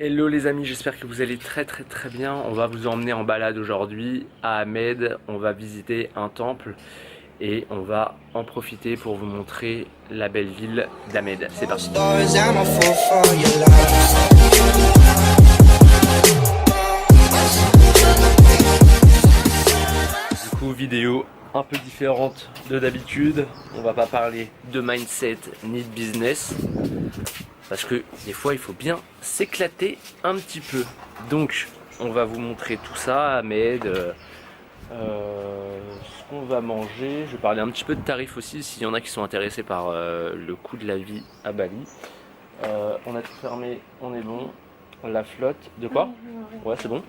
Hello les amis, j'espère que vous allez très bien. On va vous emmener en balade aujourd'hui à Ahmed. On va visiter un temple et on va en profiter pour vous montrer la belle ville d'Ahmed. C'est parti. Du coup, vidéo un peu différente de d'habitude. On va pas parler de mindset ni de business. Parce que des fois il faut bien s'éclater un petit peu. Donc on va vous montrer tout ça, Ahmed, ce qu'on va manger. Je vais parler un petit peu de tarifs aussi s'il y en a qui sont intéressés par le coût de la vie à Bali. On a tout fermé, on est bon. La flotte, de quoi? Ouais, c'est bon.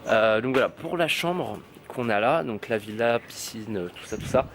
Donc voilà, pour la chambre qu'on a là, donc la villa, piscine, tout ça.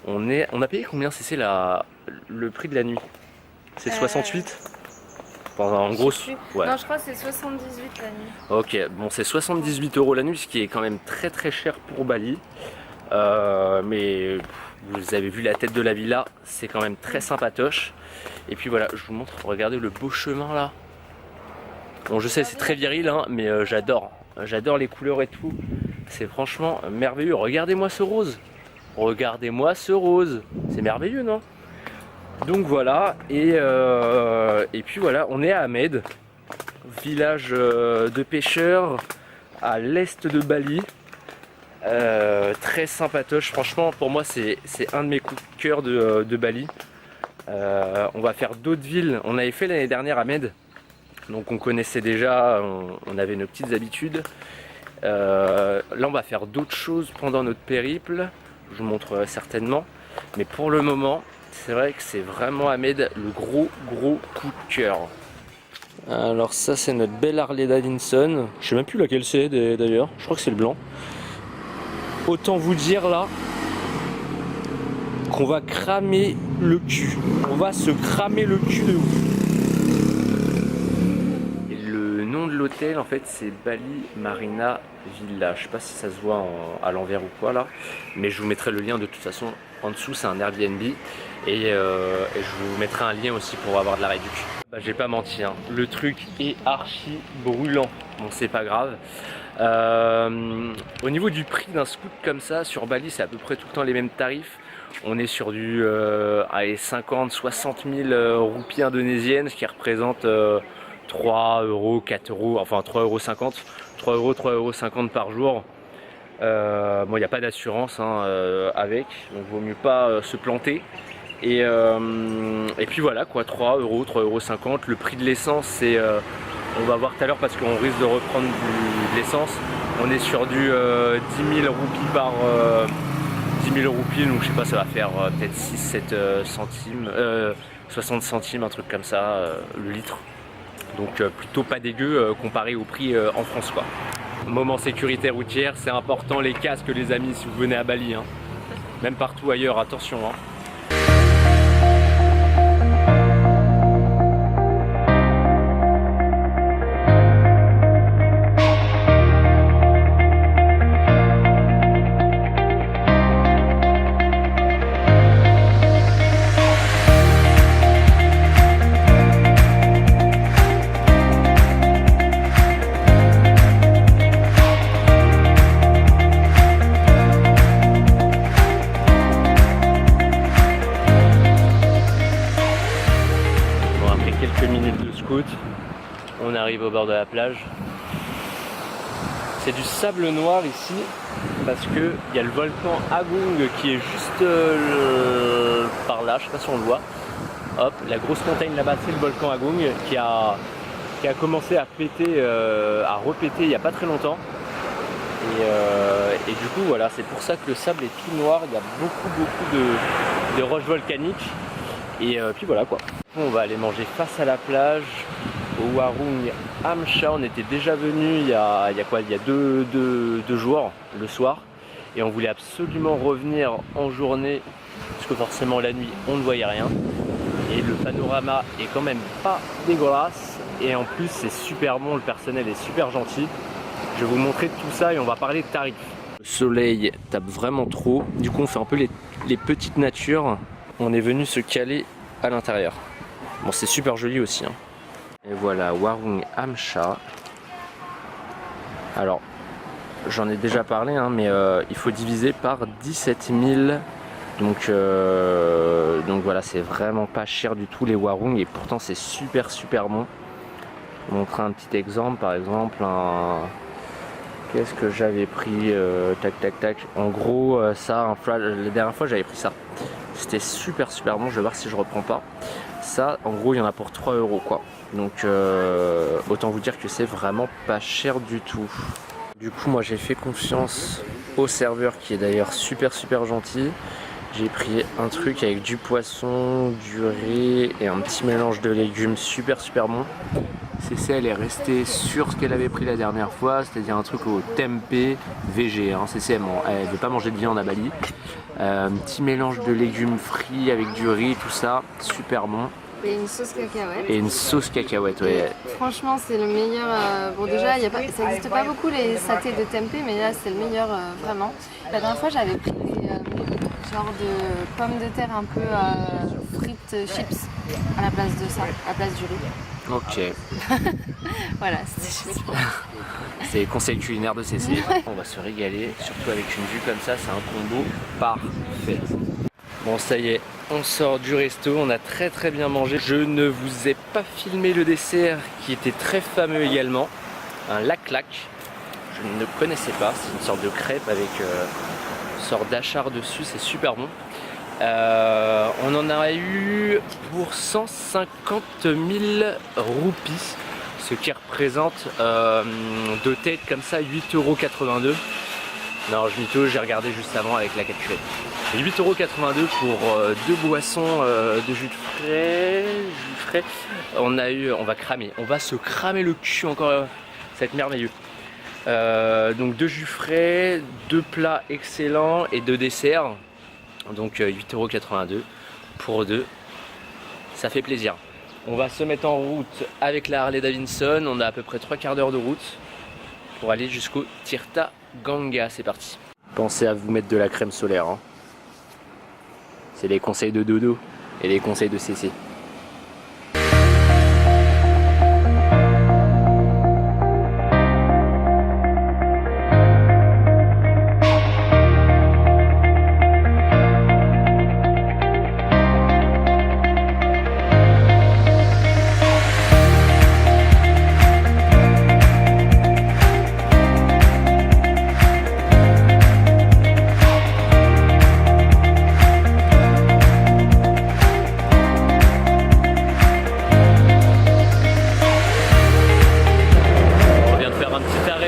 On a payé combien? C'est le prix de la nuit? C'est 68? En gros, ouais. Non, je crois que c'est 78 la nuit. Ok, bon, c'est 78 € la nuit, ce qui est quand même très cher pour Bali. Mais vous avez vu la tête de la villa, c'est quand même très sympatoche. Et puis voilà, je vous montre, regardez le beau chemin là. Bon, je sais, c'est très viril, hein, mais j'adore les couleurs et tout. C'est franchement merveilleux. Regardez-moi ce rose. Regardez-moi ce rose. C'est merveilleux, non? Donc voilà, et puis voilà, on est à Ahmed, village de pêcheurs à l'est de Bali. Très sympatoche, franchement pour moi c'est un de mes coups de cœur de Bali. On va faire d'autres villes, on avait fait l'année dernière Ahmed, donc on connaissait déjà, on avait nos petites habitudes. Là on va faire d'autres choses pendant notre périple, je vous montre certainement, mais pour le moment c'est vrai que c'est vraiment Ahmed le gros coup de cœur. Alors ça c'est notre belle Harley Davidson. Je sais même plus laquelle c'est d'ailleurs. Je crois que c'est le blanc. Autant vous dire là qu'on va cramer le cul. On va se cramer le cul de ouf. Et le nom de l'hôtel en fait c'est Bali Marina Villa. Je sais pas si ça se voit à l'envers ou quoi là. Mais je vous mettrai le lien de toute façon en dessous, c'est un Airbnb. Et je vous mettrai un lien aussi pour avoir de la réduction. Bah, j'ai pas menti, hein. Le truc est archi brûlant. Bon, c'est pas grave. Au niveau du prix d'un scoot comme ça, sur Bali, c'est à peu près tout le temps les mêmes tarifs. On est sur du 50-60 000 roupies indonésiennes, ce qui représente 3 €, 4 €, enfin 3,50 €, 3,50 € par jour. Bon, il n'y a pas d'assurance hein, avec, donc vaut mieux pas se planter. Et puis voilà quoi, 3 €, 3,50 €. Le prix de l'essence, c'est, on va voir tout à l'heure parce qu'on risque de reprendre de l'essence. On est sur du 10 000 roupies par 10 000 roupies, donc je sais pas, ça va faire peut-être 6-7 centimes, 60 centimes, un truc comme ça, le litre. Donc plutôt pas dégueu comparé au prix en France quoi. Moment sécurité routière, c'est important, les casques les amis si vous venez à Bali, hein. Même partout ailleurs, attention hein. On arrive au bord de la plage. C'est du sable noir ici parce que il y a le volcan Agung qui est juste par là, je sais pas si on le voit. Hop, la grosse montagne là-bas c'est le volcan Agung qui a commencé à péter, à repéter il n'y a pas très longtemps. Et du coup voilà, c'est pour ça que le sable est tout noir, il y a beaucoup de roches volcaniques. Et puis voilà quoi. On va aller manger face à la plage au Warung Amcha. On était déjà venu il y a deux jours le soir et on voulait absolument revenir en journée parce que forcément la nuit on ne voyait rien et le panorama est quand même pas dégueulasse et en plus c'est super bon, le personnel est super gentil. Je vais vous montrer tout ça et on va parler de tarifs. Le soleil tape vraiment trop, du coup on fait un peu les petites natures. On est venu se caler à l'intérieur. Bon, c'est super joli aussi hein. Et voilà, Warung Amcha. Alors, j'en ai déjà parlé, hein, mais il faut diviser par 17 000. Donc voilà, c'est vraiment pas cher du tout les Warung et pourtant c'est super bon. Je vais vous montrer un petit exemple, par exemple qu'est-ce que j'avais pris, tac. En gros ça, la dernière fois j'avais pris ça. C'était super bon, je vais voir si je reprends pas. Ça, en gros, il y en a pour 3 € quoi. Donc autant vous dire que c'est vraiment pas cher du tout. Du coup, moi j'ai fait confiance au serveur qui est d'ailleurs super gentil. J'ai pris un truc avec du poisson, du riz et un petit mélange de légumes super bon. CC, elle est restée sur ce qu'elle avait pris la dernière fois, c'est-à-dire un truc au tempeh VG. Hein. CC, elle veut pas manger de viande à Bali. Un petit mélange de légumes frits avec du riz, tout ça, super bon. Et une sauce cacahuète. Et une sauce cacahuète, ouais. Franchement, c'est le meilleur. Bon, déjà, ça n'existe pas beaucoup les satés de tempeh, mais là, c'est le meilleur vraiment. La dernière fois, j'avais pris des genre de pommes de terre un peu frites chips à la place de ça, à la place du riz. Ok. Voilà, c'était juste. C'est conseil culinaire de CC. On va se régaler, surtout avec une vue comme ça, c'est un combo parfait. Bon, ça y est, on sort du resto, on a très bien mangé. Je ne vous ai pas filmé le dessert qui était très fameux également, un lac-lac. Je ne connaissais pas, c'est une sorte de crêpe avec une sorte d'achar dessus, c'est super bon. On en a eu pour 150 000 roupies, ce qui représente de tête comme ça 8,82 €. Non, je mytho, j'ai regardé juste avant avec la calculette. 8,82 € pour deux boissons de jus de frais. On va se cramer le cul encore, ça va être merveilleux. Donc deux jus frais, deux plats excellents et deux desserts. Donc 8,82 € pour deux, ça fait plaisir. On va se mettre en route avec la Harley Davidson, on a à peu près 3 quarts d'heure de route pour aller jusqu'au Tirta Ganga, c'est parti. Pensez à vous mettre de la crème solaire, hein. C'est les conseils de Dodo et les conseils de CC.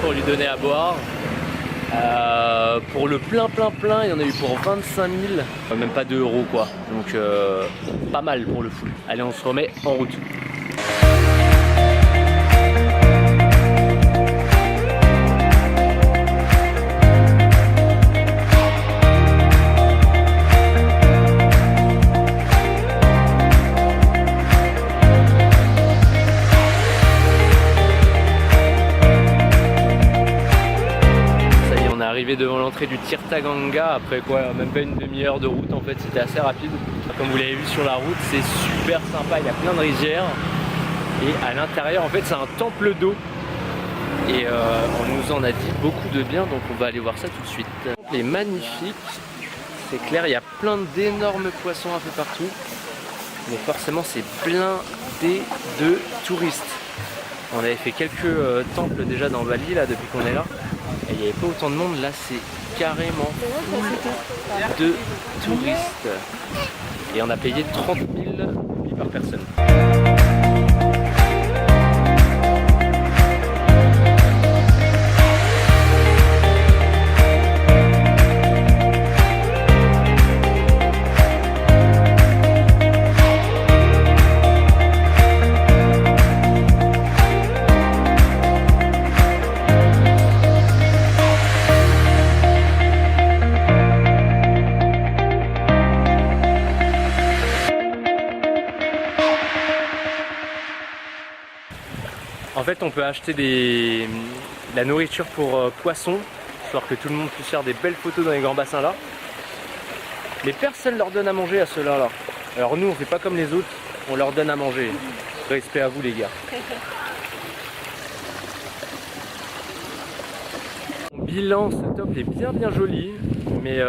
Pour lui donner à boire. Pour le plein, il y en a eu pour 25 000, même pas 2 € quoi. Donc pas mal pour le full. Allez, on se remet en route. Devant l'entrée du Tirta Ganga après quoi, même pas une demi-heure de route en fait, c'était assez rapide. Comme vous l'avez vu sur la route, c'est super sympa, il y a plein de rizières et à l'intérieur en fait c'est un temple d'eau et on nous en a dit beaucoup de bien, donc on va aller voir ça tout de suite. Le temple est magnifique, c'est clair, il y a plein d'énormes poissons un peu partout, mais forcément c'est blindé de touristes. On avait fait quelques temples déjà dans Bali là depuis qu'on est là. Et il n'y avait pas autant de monde, là c'est carrément full de touristes. Et on a payé 30 000 roupies par personne. En fait, on peut acheter de la nourriture pour poissons, histoire que tout le monde puisse faire des belles photos dans les grands bassins là. Mais personne leur donne à manger à ceux-là. Alors nous, on fait pas comme les autres, on leur donne à manger. Respect à vous les gars. Mon bilan, ce top est bien joli, mais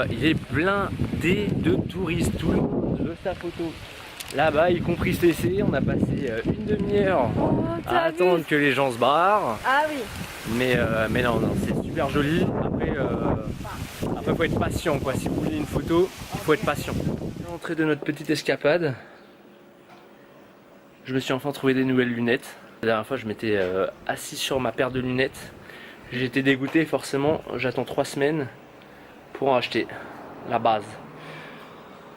il est blindé de touristes. Tout le monde veut sa photo. Là-bas, y compris CC, on a passé une demi-heure à attendre que les gens se barrent. Ah oui. Mais non, c'est super joli. Après, faut être patient quoi. Si vous voulez une photo, il faut être patient. L'entrée de notre petite escapade. Je me suis enfin trouvé des nouvelles lunettes. La dernière fois, je m'étais assis sur ma paire de lunettes. J'étais dégoûté, forcément. J'attends 3 semaines pour en acheter la base.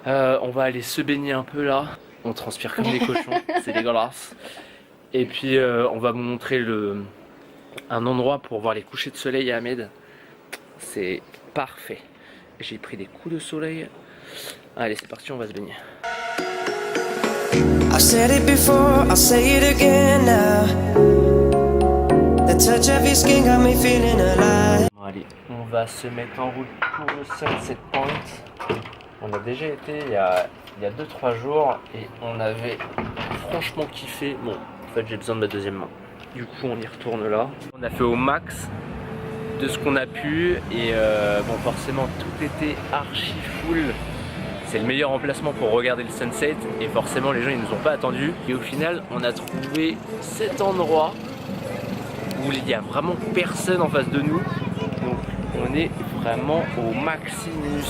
On va aller se baigner un peu là. On transpire comme des cochons, c'est dégueulasse. Et puis on va vous montrer un endroit pour voir les couchers de soleil à Ahmed. C'est parfait. J'ai pris des coups de soleil. Allez, c'est parti, on va se baigner. I said it before, I'll say it again now. The touch of your skin got me feeling alive. Bon, allez, on va se mettre en route pour le Sunset Point. On a déjà été il y a 2-3 jours et on avait franchement kiffé. Bon, en fait j'ai besoin de ma deuxième main. Du coup on y retourne là. On a fait au max de ce qu'on a pu et bon forcément tout était archi full. C'est le meilleur emplacement pour regarder le sunset et forcément les gens ils nous ont pas attendus. Et au final on a trouvé cet endroit où il y a vraiment personne en face de nous. Donc on est vraiment au maximus.